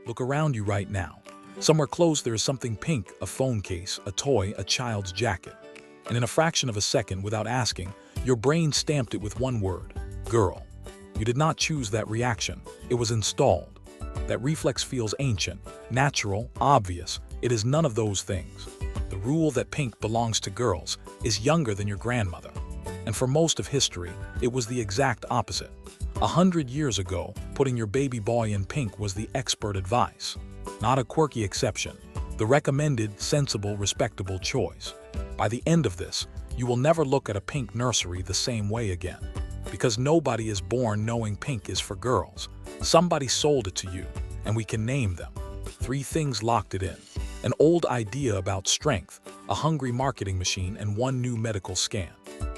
Look around you right now. Somewhere close there is something pink, a phone case, a toy, a child's jacket. And in a fraction of a second, without asking, your brain stamped it with one word: girl. You did not choose that reaction. It was installed. That reflex feels ancient, natural, obvious. It is none of those things. The rule that pink belongs to girls is younger than your grandmother. And for most of history, it was the exact opposite. 100 years ago, putting your baby boy in pink was the expert advice. Not a quirky exception. The recommended, sensible, respectable choice. By the end of this, you will never look at a pink nursery the same way again. Because nobody is born knowing pink is for girls. Somebody sold it to you, and we can name them. 3 things locked it in: an old idea about strength, a hungry marketing machine, and one new medical scan.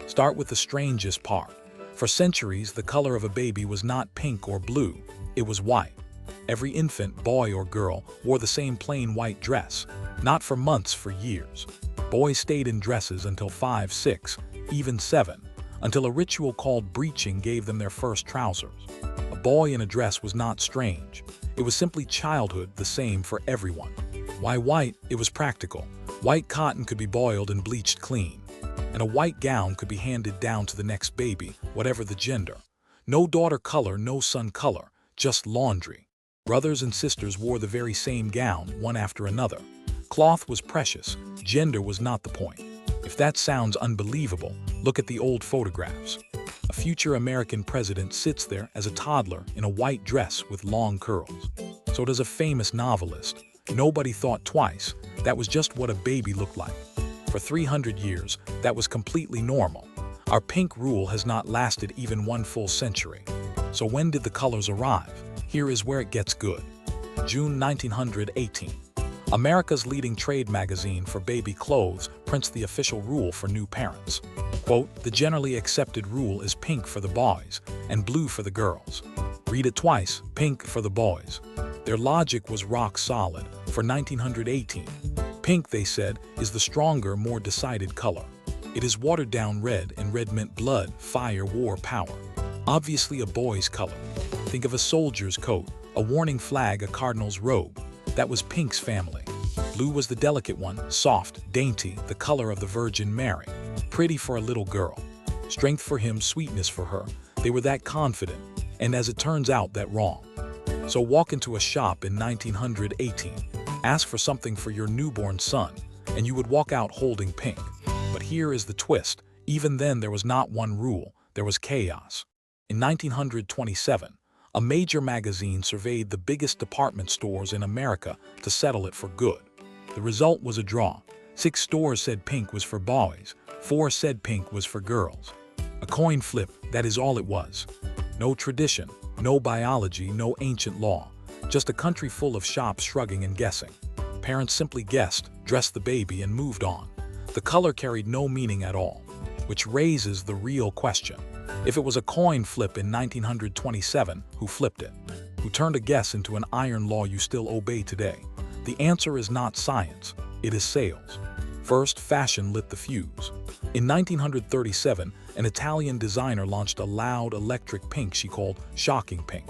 Start with the strangest part. For centuries, the color of a baby was not pink or blue, it was white. Every infant, boy or girl, wore the same plain white dress. Not for months, for years. Boys stayed in dresses until 5, 6, even 7, until a ritual called breeching gave them their first trousers. A boy in a dress was not strange. It was simply childhood, the same for everyone. Why white? It was practical. White cotton could be boiled and bleached clean. And a white gown could be handed down to the next baby, whatever the gender. No daughter color, no son color, just laundry. Brothers and sisters wore the very same gown, one after another. Cloth was precious, gender was not the point. If that sounds unbelievable, look at the old photographs. A future American president sits there as a toddler in a white dress with long curls. So does a famous novelist. Nobody thought twice. That was just what a baby looked like. For 300 years, that was completely normal. Our pink rule has not lasted even 1 full century. So when did the colors arrive? Here is where it gets good. June 1918. America's leading trade magazine for baby clothes prints the official rule for new parents. Quote, "The generally accepted rule is pink for the boys and blue for the girls." Read it twice, pink for the boys. Their logic was rock solid. For 1918, pink, they said, is the stronger, more decided color. It is watered-down red, and red meant blood, fire, war, power. Obviously a boy's color. Think of a soldier's coat, a warning flag, a cardinal's robe. That was pink's family. Blue was the delicate one, soft, dainty, the color of the Virgin Mary. Pretty for a little girl. Strength for him, sweetness for her. They were that confident, and as it turns out, that wrong. So walk into a shop in 1918, ask for something for your newborn son, and you would walk out holding pink. But here is the twist. Even then there was not one rule, there was chaos. In 1927, a major magazine surveyed the biggest department stores in America to settle it for good. The result was a draw. 6 stores said pink was for boys, 4 said pink was for girls. A coin flip, that is all it was. No tradition, no biology, no ancient law. Just a country full of shops shrugging and guessing. Parents simply guessed, dressed the baby, and moved on. The color carried no meaning at all, which raises the real question. If it was a coin flip in 1927, who flipped it? Who turned a guess into an iron law you still obey today? The answer is not science, it is sales. First, fashion lit the fuse. In 1937, an Italian designer launched a loud electric pink she called shocking pink.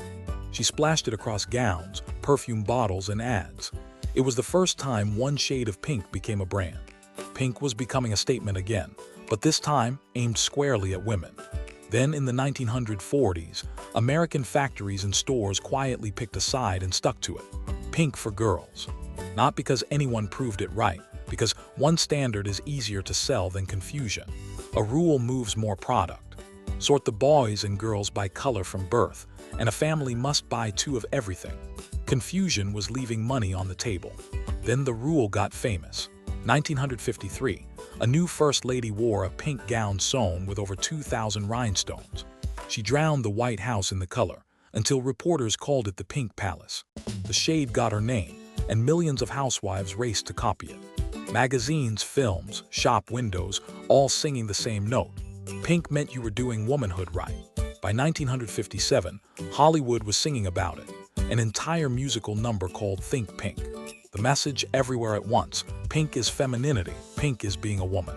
She splashed it across gowns, perfume bottles, and ads. It was the first time one shade of pink became a brand. Pink was becoming a statement again, but this time aimed squarely at women. Then in the 1940s, American factories and stores quietly picked a side and stuck to it. Pink for girls. Not because anyone proved it right, because one standard is easier to sell than confusion. A rule moves more product. Sort the boys and girls by color from birth, and a family must buy 2 of everything. Confusion was leaving money on the table. Then the rule got famous. 1953, a new First Lady wore a pink gown sewn with over 2,000 rhinestones. She drowned the White House in the color, until reporters called it the Pink Palace. The shade got her name, and millions of housewives raced to copy it. Magazines, films, shop windows, all singing the same note. Pink meant you were doing womanhood right. By 1957, Hollywood was singing about it. An entire musical number called Think Pink. The message everywhere at once: pink is femininity, pink is being a woman.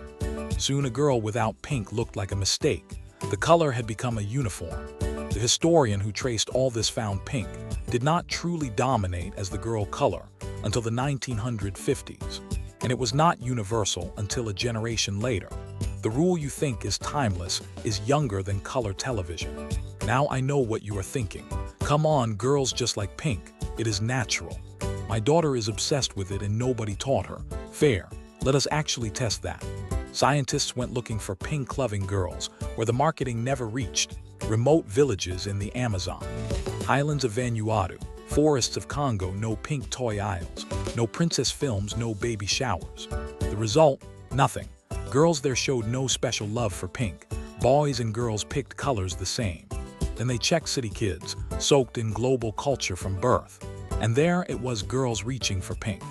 Soon a girl without pink looked like a mistake. The color had become a uniform. The historian who traced all this found pink did not truly dominate as the girl color until the 1950s, and it was not universal until a generation later. The rule you think is timeless is younger than color television. Now I know what you are thinking. Come on, girls just like pink. It is natural. My daughter is obsessed with it and nobody taught her. Fair. Let us actually test that. Scientists went looking for pink-loving girls where the marketing never reached. Remote villages in the Amazon, highlands of Vanuatu, forests of Congo, no pink toy aisles, no princess films, no baby showers. The result? Nothing. Girls there showed no special love for pink. Boys and girls picked colors the same. Then they checked city kids, soaked in global culture from birth. And there it was, girls reaching for pink.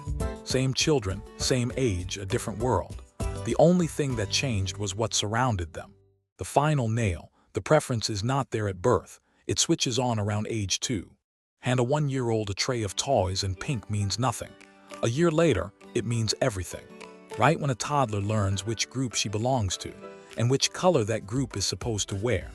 Same children, same age, a different world. The only thing that changed was what surrounded them. The final nail, the preference is not there at birth. It switches on around age 2. Hand a 1-year-old a tray of toys and pink means nothing. A year later, it means everything. Right when a toddler learns which group she belongs to and which color that group is supposed to wear.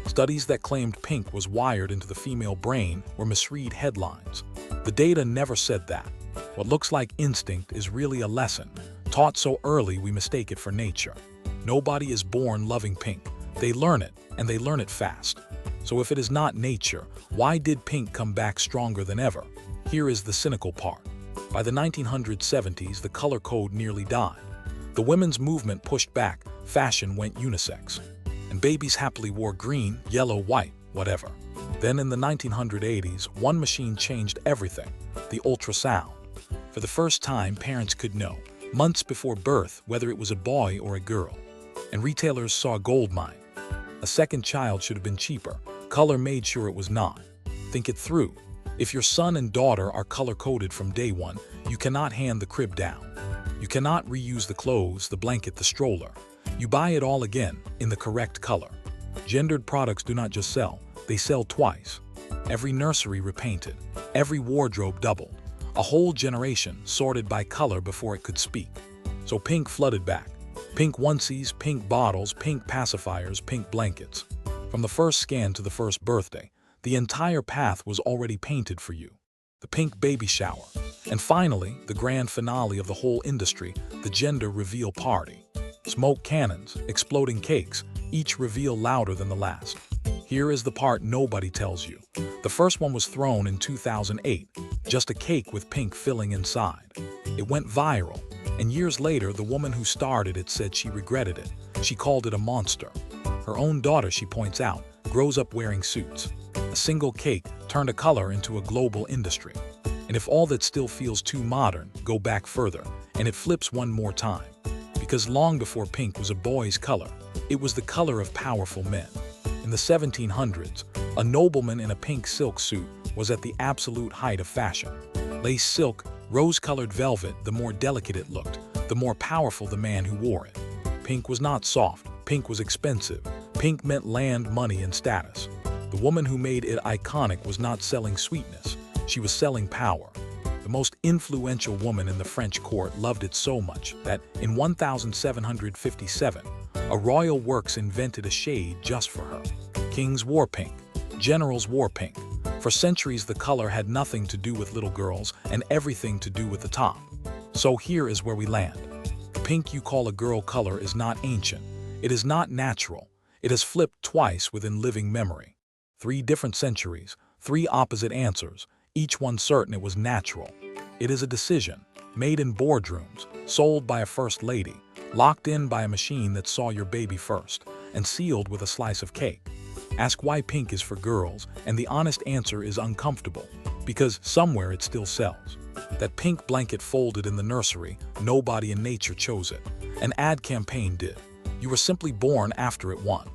Studies that claimed pink was wired into the female brain were misread headlines. The data never said that. What looks like instinct is really a lesson, taught so early we mistake it for nature. Nobody is born loving pink. They learn it, and they learn it fast. So if it is not nature, why did pink come back stronger than ever? Here is the cynical part. By the 1970s, the color code nearly died. The women's movement pushed back, fashion went unisex. And babies happily wore green, yellow, white, whatever. Then in the 1980s, one machine changed everything, the ultrasound. For the first time, parents could know, months before birth, whether it was a boy or a girl. And retailers saw a gold mine. A second child should have been cheaper. Color made sure it was not. Think it through. If your son and daughter are color-coded from day one, you cannot hand the crib down. You cannot reuse the clothes, the blanket, the stroller. You buy it all again, in the correct color. Gendered products do not just sell, they sell twice. Every nursery repainted, every wardrobe doubled. A whole generation sorted by color before it could speak. So pink flooded back. Pink onesies, pink bottles, pink pacifiers, pink blankets. From the first scan to the first birthday, the entire path was already painted for you. The pink baby shower. And finally, the grand finale of the whole industry, the gender reveal party. Smoke cannons, exploding cakes, each reveal louder than the last. Here is the part nobody tells you. The first one was thrown in 2008, just a cake with pink filling inside. It went viral, and years later, the woman who started it said she regretted it. She called it a monster. Her own daughter, she points out, grows up wearing suits. A single cake turned a color into a global industry. And if all that still feels too modern, go back further, and it flips one more time. Because long before pink was a boy's color, it was the color of powerful men. In the 1700s, a nobleman in a pink silk suit was at the absolute height of fashion. Lace silk, rose-colored velvet, the more delicate it looked, the more powerful the man who wore it. Pink was not soft, pink was expensive. Pink meant land, money, and status. The woman who made it iconic was not selling sweetness, she was selling power. The most influential woman in the French court loved it so much that, in 1757, a royal works invented a shade just for her. Kings wore pink. Generals wore pink. For centuries, the color had nothing to do with little girls and everything to do with the top. So here is where we land. The pink you call a girl color is not ancient. It is not natural. It has flipped twice within living memory. 3 different centuries, 3 opposite answers, each one certain it was natural. It is a decision, made in boardrooms, sold by a first lady, locked in by a machine that saw your baby first, and sealed with a slice of cake. Ask why pink is for girls, and the honest answer is uncomfortable, because somewhere it still sells. That pink blanket folded in the nursery, nobody in nature chose it. An ad campaign did. You were simply born after it won.